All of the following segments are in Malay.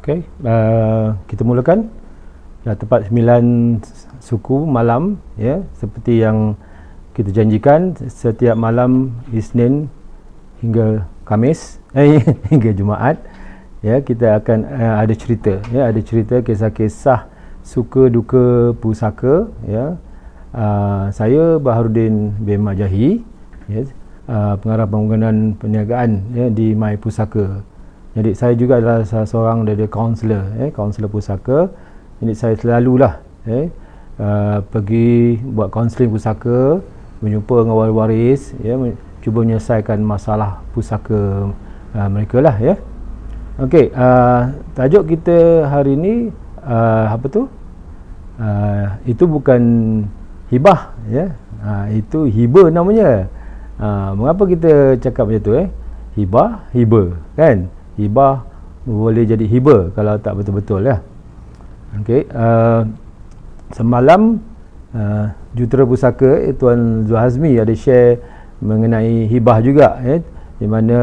Okey, kita mulakan. Dah tepat 9 suku malam, ya, seperti yang kita janjikan setiap malam Isnin hingga Khamis, hingga Jumaat, ya, kita akan ada cerita, ya, ada cerita kisah-kisah suka duka pusaka, ya. Saya Baharudin bin Majahi, ya, pengarah bangunan perniagaan, ya, di My Pusaka. Jadi saya juga adalah salah seorang dari kaunselor, kaunselor pusaka. Jadi saya selalulah pergi buat kaunseling pusaka, berjumpa dengan waris, ya, cuba menyelesaikan masalah pusaka mereka lah, ya. Okey, tajuk kita hari ini apa tu? Itu bukan hibah, ya. Itu hiba namanya. Mengapa kita cakap macam tu, hibah, hiba, kan? Hibah boleh jadi hiba kalau tak betul-betul, ya. Okey, semalam Jutera Pusaka, Tuan Zulhazmi ada share mengenai hibah juga, ya, di mana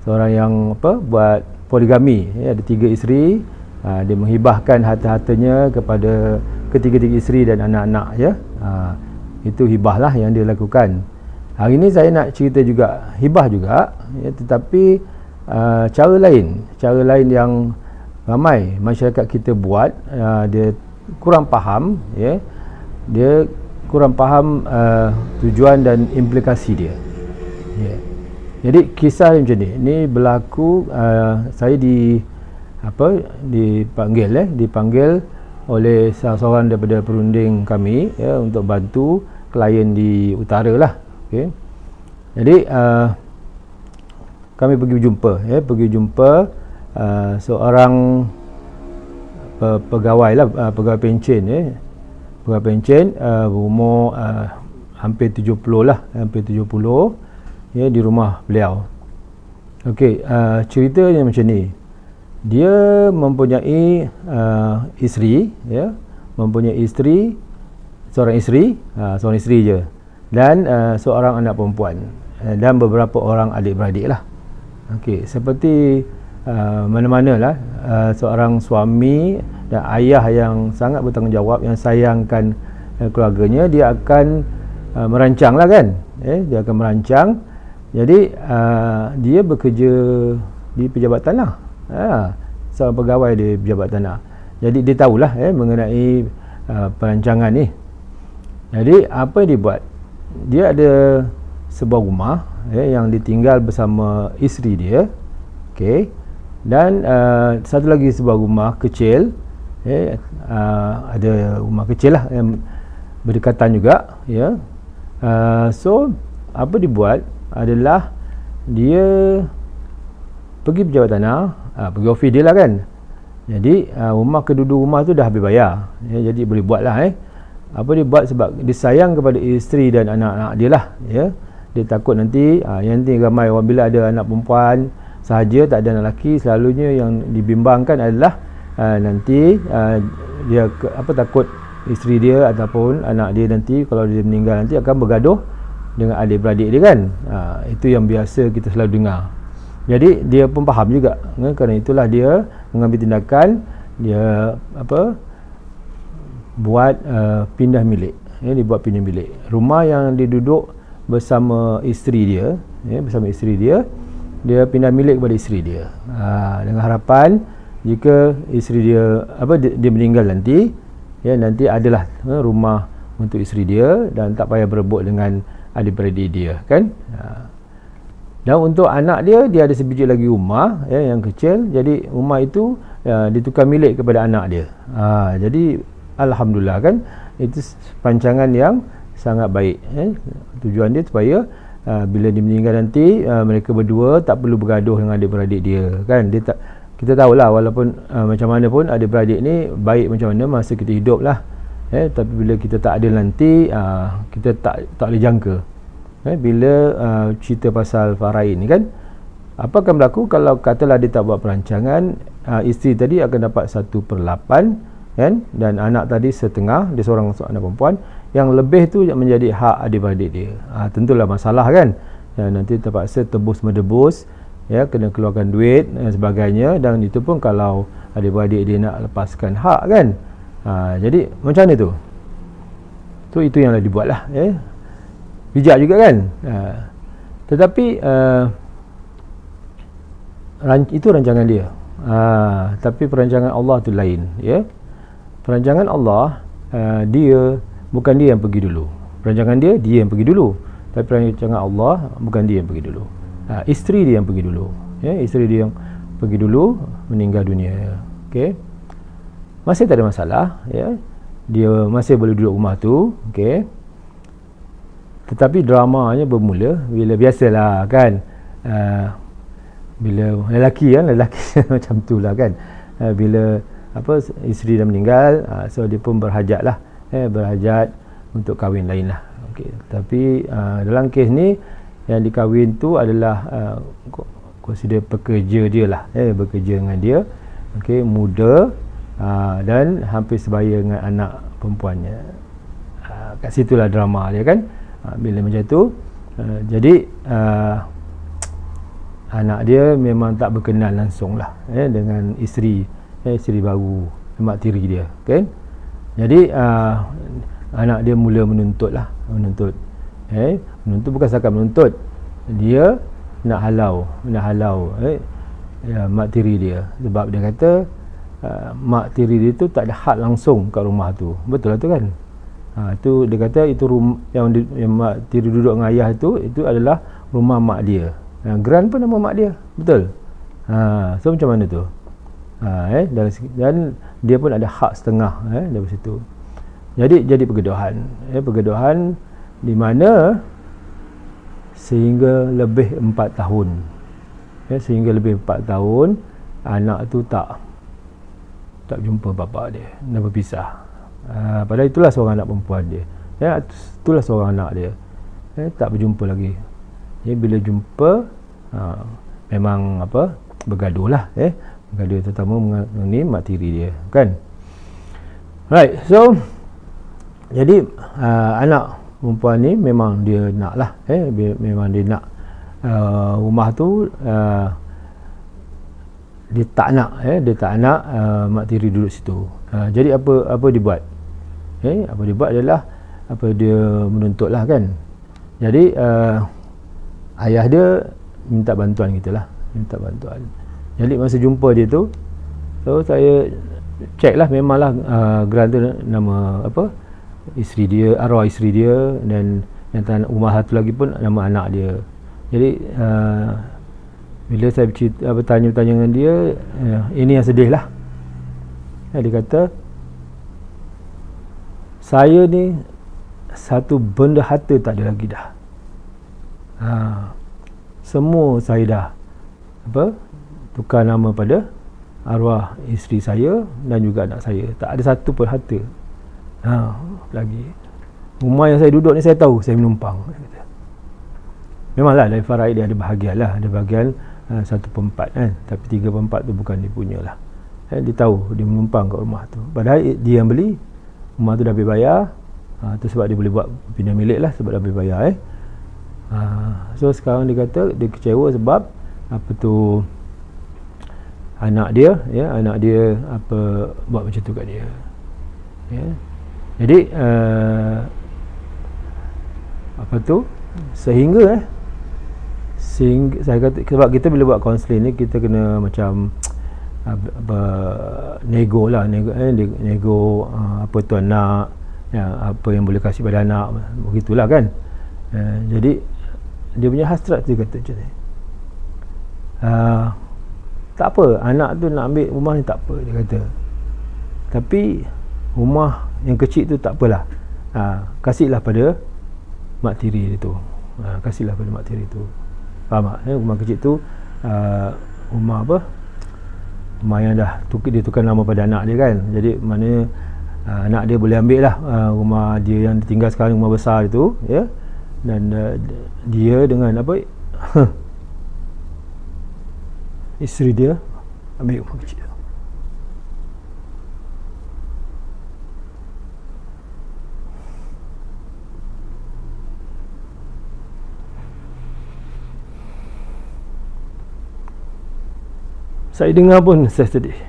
seorang yang buat poligami, ya, ada 3 isteri, dia menghibahkan harta-hartanya kepada ketiga-tiga isteri dan anak-anak, ya. Itu hibah lah yang dia lakukan. Hari ini saya nak cerita juga hibah juga, ya, tetapi cara lain yang ramai masyarakat kita buat, dia kurang faham, ya, dia kurang faham tujuan dan implikasi dia, ya. Jadi kisah macam ni berlaku, saya dipanggil oleh salah seorang daripada perunding kami, ya, untuk bantu klien di utara lah. Okay. Jadi kami pergi jumpa seorang pegawai lah, pegawai pencen, ya. Pegawai pencen berumur hampir 70 lah, hampir 70, ya, di rumah beliau. Okey, ceritanya macam ni. Dia mempunyai isteri, ya, mempunyai isteri, seorang isteri je, dan seorang anak perempuan, dan beberapa orang adik-beradik lah. Okey, seperti mana-mana lah, seorang suami dan ayah yang sangat bertanggungjawab, yang sayangkan keluarganya, dia akan merancang lah, kan, dia akan merancang. Jadi dia bekerja di pejabat tanah, seorang pegawai di pejabat tanah. Jadi dia tahulah mengenai perancangan ni. Jadi apa yang dia buat? Dia ada sebuah rumah, yang ditinggal bersama isteri dia, okey, dan satu lagi sebuah rumah kecil, ada rumah kecil lah yang berdekatan juga, ya. So apa dia buat adalah dia pergi pejabat tanah, pergi ofis dia lah, kan. Jadi rumah kedua-dua rumah tu dah habis bayar, ya, jadi boleh buat lah. Apa dia buat? Sebab dia sayang kepada isteri dan anak-anak dia lah, ya. Dia takut nanti yang nanti ramai orang, bila ada anak perempuan sahaja, tak ada anak lelaki, selalunya yang dibimbangkan adalah nanti dia takut isteri dia ataupun anak dia nanti kalau dia meninggal nanti akan bergaduh dengan adik-beradik dia, kan. Itu yang biasa kita selalu dengar. Jadi dia pun faham juga, kan? Kerana itulah dia mengambil tindakan, dia buat pindah milik, ya, dia buat pindah milik rumah yang dia duduk bersama isteri dia, ya, dia pindah milik kepada isteri dia, dengan harapan jika isteri dia dia meninggal nanti, ya, nanti adalah rumah untuk isteri dia dan tak payah berebut dengan adik-beradik dia, kan. Dan untuk anak dia ada sebiji lagi rumah, ya, yang kecil. Jadi rumah itu ditukar milik kepada anak dia. Jadi alhamdulillah, kan, itu rancangan yang sangat baik, tujuan dia supaya bila dia meninggal nanti mereka berdua tak perlu bergaduh dengan adik-beradik dia, kan. Kita tahulah, walaupun macam mana pun adik-beradik ni baik macam mana masa kita hidup lah, tapi bila kita tak ada nanti, kita tak boleh jangka, bila cerita pasal Farain ni, kan. Apa akan berlaku kalau katalah dia tak buat perancangan? Isteri tadi akan dapat 1/8, kan, dan anak tadi setengah, dia seorang anak perempuan, yang lebih tu menjadi hak adik-beradik dia. Tentulah masalah, kan. Nanti terpaksa tebus-medebus ya, kena keluarkan duit dan sebagainya, dan itu pun kalau adik-beradik dia nak lepaskan hak kan. Jadi macam mana tu? Itu yang dah dibuat lah, ya. Bijak juga kan. Tetapi itu rancangan dia. Tapi perancangan Allah tu lain, ya. Perancangan Allah, dia bukan dia yang pergi dulu. Perancangan dia yang pergi dulu. Tapi perancangan Allah bukan dia yang pergi dulu. Isteri dia yang pergi dulu, ya. Isteri dia yang pergi dulu, meninggal dunia. Okey. Masih tak ada masalah, ya. Dia masih boleh duduk rumah tu, okey. Tetapi dramanya bermula bila biasalah kan, bila lelaki macam tu lah kan, bila isteri dah meninggal, so dia pun berhajat lah, berhajat untuk kahwin lain lah. Okay. Tapi dalam kes ni yang dikahwin tu adalah consider pekerja dia lah, bekerja dengan dia, okay, muda, dan hampir sebaya dengan anak perempuannya. Kat situlah drama dia kan. Bila macam tu, jadi anak dia memang tak berkenal langsung lah, dengan isteri baru, mak tiri dia kan. Jadi anak dia mula menuntut bukan setakat menuntut, dia nak halau mak tiri dia, sebab dia kata mak tiri dia tu tak ada hak langsung kat rumah tu. Betul lah tu kan. Tu dia kata itu yang mak tiri duduk dengan ayah itu adalah rumah mak dia. Grant pun nama mak dia. Betul. So macam mana tu? Dan dia pun ada hak setengah dari situ. Jadi pergaduhan di mana sehingga lebih 4 tahun. Sehingga lebih 4 tahun anak tu tak jumpa bapa dia, dah berpisah. Padahal itulah seorang anak perempuan dia, itulah seorang anak dia, tak berjumpa lagi. Bila jumpa, memang bergaduh lah, bergaduh terutama mengenai mak tiri dia kan. Right, so jadi anak perempuan ni memang dia nak lah, memang dia nak rumah tu, dia tak nak mak tiri duduk situ. Jadi apa dia buat? Apa dia buat adalah dia menuntut lah kan. Jadi ayah dia minta bantuan gitulah, Jadi masa jumpa dia tu, so saya check lah, memanglah Grant tu nama isteri dia, arwah isteri dia, dan yang rumah satu lagi pun nama anak dia. Jadi bila saya bertanya-tanya dengan dia, ini yang sedih lah. Dia kata, saya ni satu benda harta tak ada lagi dah. Semua saya dah tukar nama pada arwah isteri saya dan juga anak saya. Tak ada satu pun harta lagi. Rumah yang saya duduk ni saya tahu saya menumpang. Memanglah dari faraid dia ada bahagian lah, ada bahagian 1/4 kan, tapi 3/4 tu bukan dia punya lah. Dia tahu dia menumpang kat rumah tu, padahal dia yang beli rumah tu, dah habis bayar. Tu sebab dia boleh buat pindah milik lah, sebab dah habis bayar. So sekarang dia kata dia kecewa sebab anak dia buat macam tu kat dia. Jadi sehingga saya kata, sebab kita bila buat kaunseling ni kita kena macam nego apa tuan nak, apa yang boleh kasih pada anak, begitulah kan. Jadi dia punya hasrat dia kata macam ni, tak apa anak tu nak ambil rumah ni, tak apa dia kata, tapi rumah yang kecil tu tak apalah, kasihlah pada mak tiri dia tu, kasihlah pada mak tiri tu. Faham tak? Rumah kecil tu rumah rumah yang dah dia tukar nama pada anak dia kan. Jadi maknanya anak dia boleh ambil lah rumah dia yang tinggal sekarang, rumah besar itu, ya. Dan dia dengan isteri dia ambil rumah kecil. Saya dengar pun saya sedih.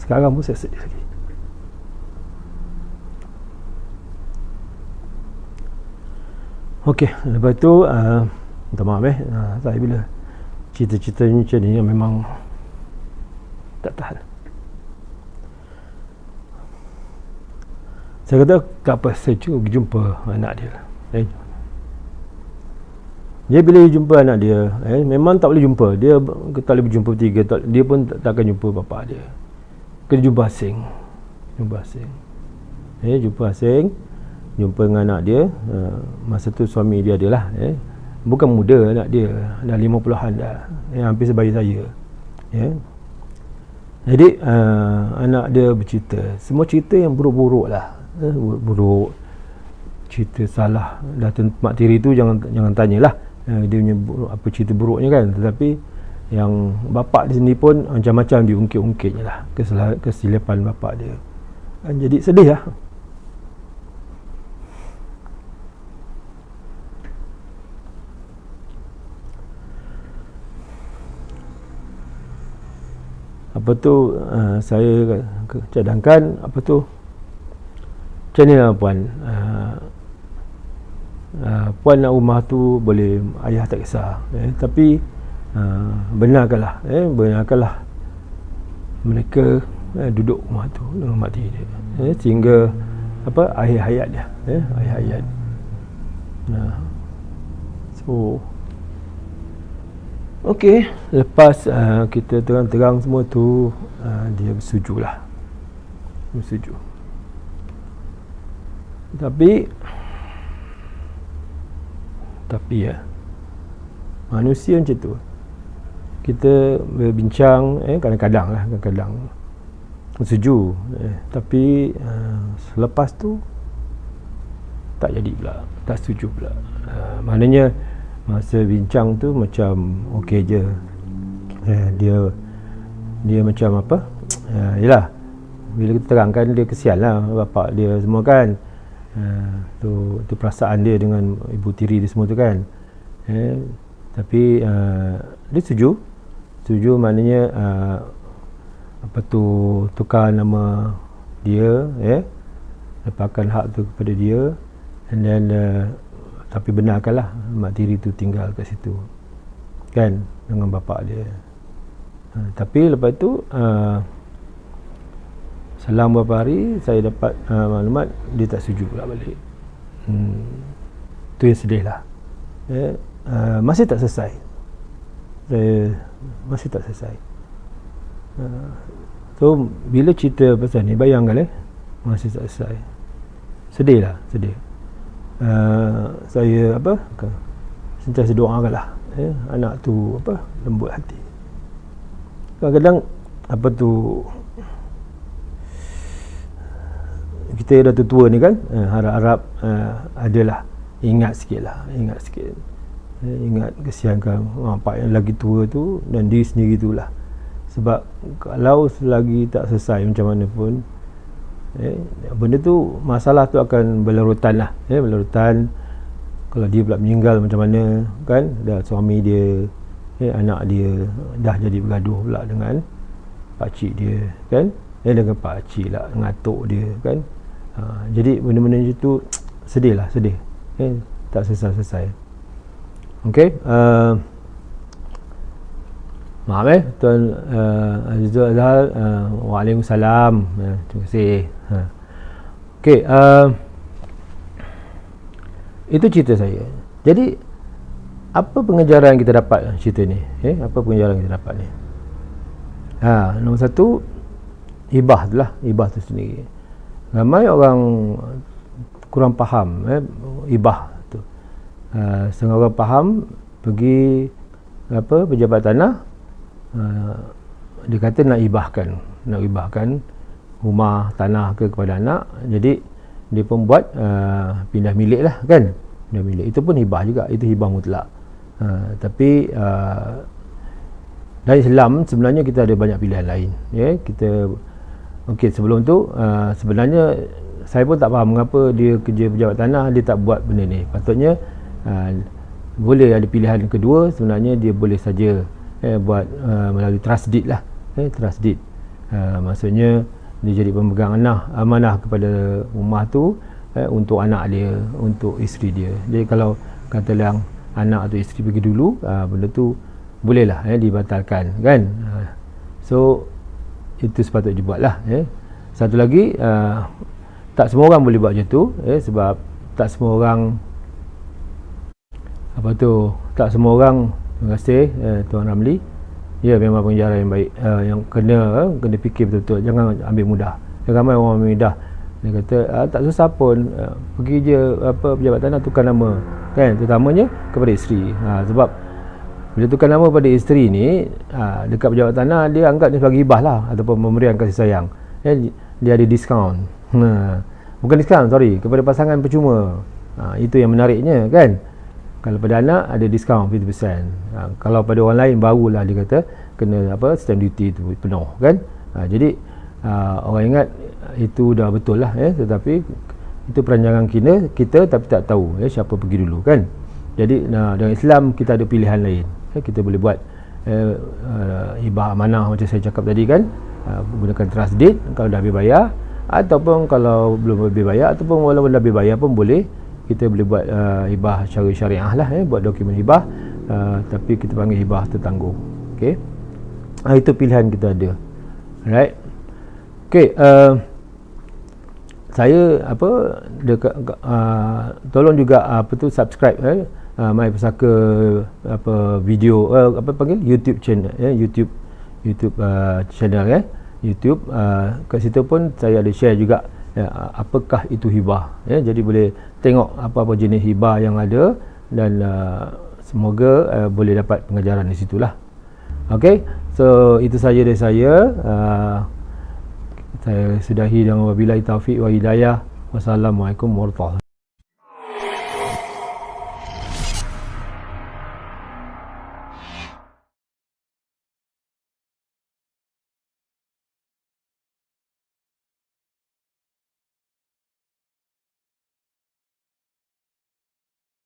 Sekarang pun saya sedih lagi. Okey, lepas tu minta maaf saya bila cerita-cerita macam ni memang tak tahan. Saya kata tak apa, saya cuba pergi jumpa anak dia. Dia bila jumpa anak dia, memang tak boleh jumpa. Dia tak boleh berjumpa bertiga, dia pun takkan jumpa bapa dia. Kena jumpa asing. Jumpa asing. Jumpa dengan anak dia. Masa tu suami dia adalah bukan muda anak dia, dah 50-an dah, hampir sebaya saya. Jadi anak dia bercerita, semua cerita yang buruk-buruk lah, buruk, cerita salah. Datuk Mak Tiri tu jangan tanyalah dia punya apa cerita buruknya kan. Tetapi yang bapak di sini pun macam-macam diungkit-ungkitnya lah kesilapan bapak dia. Jadi sedih lah. Apa tu saya cadangkan apa tu, macam ni lah puan, puan nak rumah tu boleh, ayah tak kisah, tapi benarkanlah mereka duduk rumah tu dengan mak tiri dia, sehingga apa akhir hayat dia, akhir hayat. So okey, lepas kita terang-terang semua tu, dia bersetujulah. Bersetuju. Tapi manusia macam tu. Kita berbincang, kadang-kadang bersetuju, tapi selepas tu tak jadi pula, tak setuju pula. Maknanya masa bincang tu macam okey je, dia macam apa, yelah, bila kita terangkan dia kesian lah bapak dia semua kan, tu perasaan dia dengan ibu tiri dia semua tu kan, tapi dia setuju maknanya apa tu, tukar nama dia, lepaskan hak tu kepada dia, and then tapi benarkanlah mak tiri tu tinggal kat situ kan dengan bapak dia. Tapi lepas tu selang beberapa hari saya dapat maklumat dia tak setuju pula balik. Tu yang sedih lah. Masih tak selesai. Masih tak selesai. So bila cerita pasal ni, bayangkan masih tak selesai. Sedih lah, sedih. Saya sentiasa doakanlah anak tu lembut hati. Kadang-kadang kita dah tua ni kan, harap-harap adalah ingat sikit, ingat kesiankan bapak yang lagi tua tu dan diri sendiri tu lah. Sebab kalau selagi tak selesai macam mana pun, benda tu, masalah tu akan berlarutan lah, berlarutan. Kalau dia pula meninggal macam mana kan, dah suami dia, anak dia dah jadi bergaduh pula dengan pakcik dia kan, dengan pakcik lah, dengan atuk dia kan. Jadi benda-benda macam tu sedih, tak selesai. Okey, maaf Tuan Azizul Azhar, waalaikumsalam, terima kasih. Okey, itu cerita saya. Jadi apa pengajaran kita dapat cerita ni? Apa pengajaran kita dapat ni? Nombor satu, hibah tu sendiri. Ramai orang kurang faham hibah tu. Setengah orang faham, pergi pejabat tanah, dia kata nak hibahkan rumah tanah kepada anak. Jadi dia pun buat pindah milik lah kan, pindah milik. Itu pun hibah juga, itu hibah mutlak. Tapi dalam Islam sebenarnya kita ada banyak pilihan lain. Okey, sebelum tu sebenarnya saya pun tak faham mengapa dia kerja pejabat tanah dia tak buat benda ni. Patutnya boleh ada pilihan kedua, sebenarnya dia boleh saja buat melalui trust deed lah. Trust deed maksudnya dia jadi pemegang amanah kepada rumah tu untuk anak dia, untuk isteri dia. Jadi kalau katalah anak atau isteri pergi dulu, benda tu bolehlah dibatalkan kan. So itu sepatutnya dibuat lah. Satu lagi, tak semua orang boleh buat macam tu, sebab tak semua orang tak semua orang. Terima kasih Tuan Ramli. Ya, memang pengajaran yang baik, yang kena fikir betul-betul, jangan ambil mudah. Ramai orang ambil mudah, dia kata tak susah pun, pergi je pejabat tanah tukar nama kan, terutamanya kepada isteri. Sebab bila tukar nama pada isteri ni, dekat pejabat tanah dia anggap ni sebagai hibah lah, ataupun pemberian kasih sayang. Dia ada diskaun, bukan diskaun, kepada pasangan percuma. Itu yang menariknya kan. Kalau pada anak ada diskaun 50%. Kalau pada orang lain barulah dia kata kena stamp duty tu penuh kan. Jadi orang ingat itu dah betul lah, tetapi itu perancangan kita tapi tak tahu siapa pergi dulu kan. Jadi dalam Islam kita ada pilihan lain. Kita boleh buat hibah amanah macam saya cakap tadi kan, menggunakan trust deed kalau dah habis bayar, ataupun kalau belum habis bayar, ataupun walaupun dah habis bayar pun boleh. Kita boleh buat hibah secara syariah lah, buat dokumen hibah, tapi kita panggil hibah tertangguh. Okey, itu pilihan kita ada. Alright. Okey, saya tolong juga subscribe My Pesaka video YouTube channel, YouTube channel YouTube. Kat situ pun saya ada share juga apakah itu hibah, jadi boleh tengok apa-apa jenis hibah yang ada, dan semoga boleh dapat pengajaran di situlah. Okey, so itu saja dari saya. Saya sudahi dengan wabillahi taufiq wa hidayah. Wassalamualaikum warahmatullahi wabarakatuh.